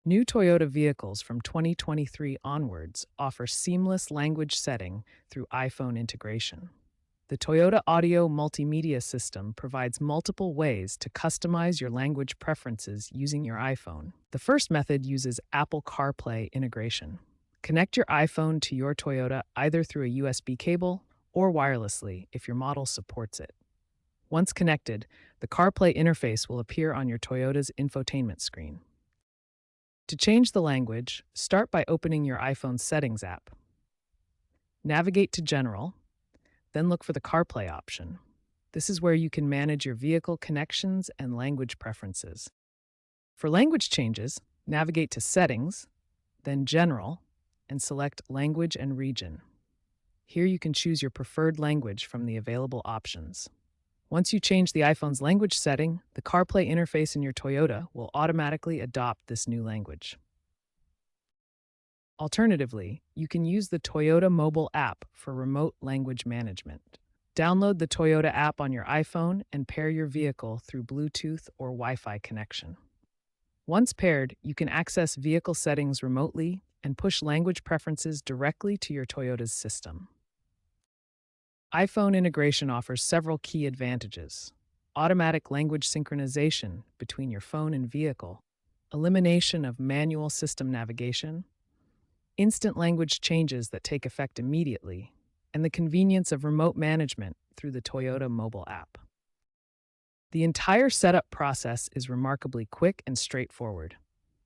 New Toyota vehicles from 2023 onwards offer seamless language setting through iPhone integration. The Toyota Audio Multimedia System provides multiple ways to customize your language preferences using your iPhone. The first method uses Apple CarPlay integration. Connect your iPhone to your Toyota either through a USB cable or wirelessly if your model supports it. Once connected, the CarPlay interface will appear on your Toyota's infotainment screen. To change the language, start by opening your iPhone's Settings app. Navigate to General, then look for the CarPlay option. This is where you can manage your vehicle connections and language preferences. For language changes, navigate to Settings, then General, and select Language and Region. Here you can choose your preferred language from the available options. Once you change the iPhone's language setting, the CarPlay interface in your Toyota will automatically adopt this new language. Alternatively, you can use the Toyota mobile app for remote language management. Download the Toyota app on your iPhone and pair your vehicle through Bluetooth or Wi-Fi connection. Once paired, you can access vehicle settings remotely and push language preferences directly to your Toyota's system. iPhone integration offers several key advantages: automatic language synchronization between your phone and vehicle, elimination of manual system navigation, instant language changes that take effect immediately, and the convenience of remote management through the Toyota mobile app. The entire setup process is remarkably quick and straightforward.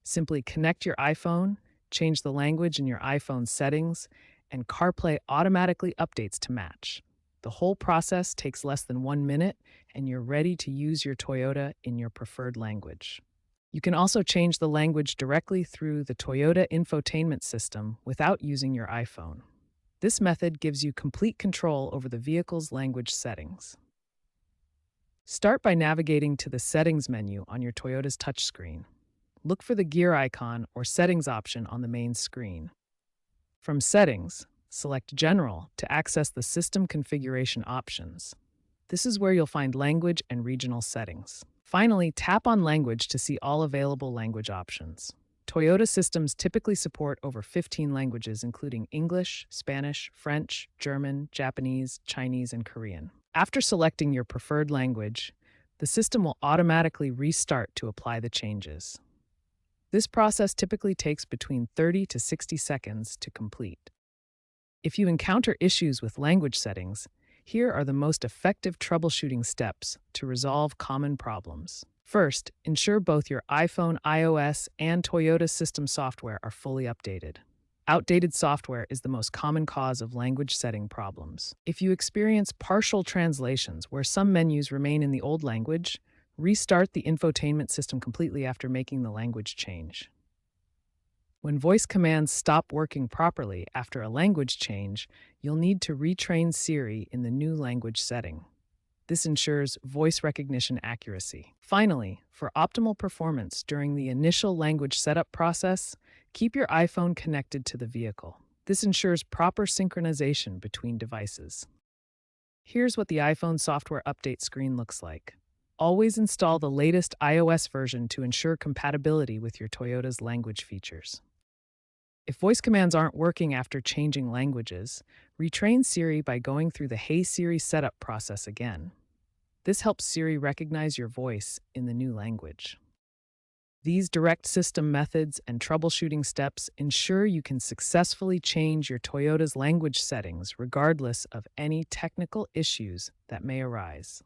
Simply connect your iPhone, change the language in your iPhone's settings, and CarPlay automatically updates to match. The whole process takes less than 1 minute, and you're ready to use your Toyota in your preferred language. You can also change the language directly through the Toyota infotainment system without using your iPhone. This method gives you complete control over the vehicle's language settings. Start by navigating to the Settings menu on your Toyota's touchscreen. Look for the gear icon or Settings option on the main screen. From Settings, select General to access the system configuration options. This is where you'll find language and regional settings. Finally, tap on Language to see all available language options. Toyota systems typically support over 15 languages, including English, Spanish, French, German, Japanese, Chinese, and Korean. After selecting your preferred language, the system will automatically restart to apply the changes. This process typically takes between 30 to 60 seconds to complete. If you encounter issues with language settings, here are the most effective troubleshooting steps to resolve common problems. First, ensure both your iPhone iOS and Toyota system software are fully updated. Outdated software is the most common cause of language setting problems. If you experience partial translations where some menus remain in the old language, restart the infotainment system completely after making the language change. When voice commands stop working properly after a language change, you'll need to retrain Siri in the new language setting. This ensures voice recognition accuracy. Finally, for optimal performance during the initial language setup process, keep your iPhone connected to the vehicle. This ensures proper synchronization between devices. Here's what the iPhone software update screen looks like. Always install the latest iOS version to ensure compatibility with your Toyota's language features. If voice commands aren't working after changing languages, retrain Siri by going through the Hey Siri setup process again. This helps Siri recognize your voice in the new language. These direct system methods and troubleshooting steps ensure you can successfully change your Toyota's language settings regardless of any technical issues that may arise.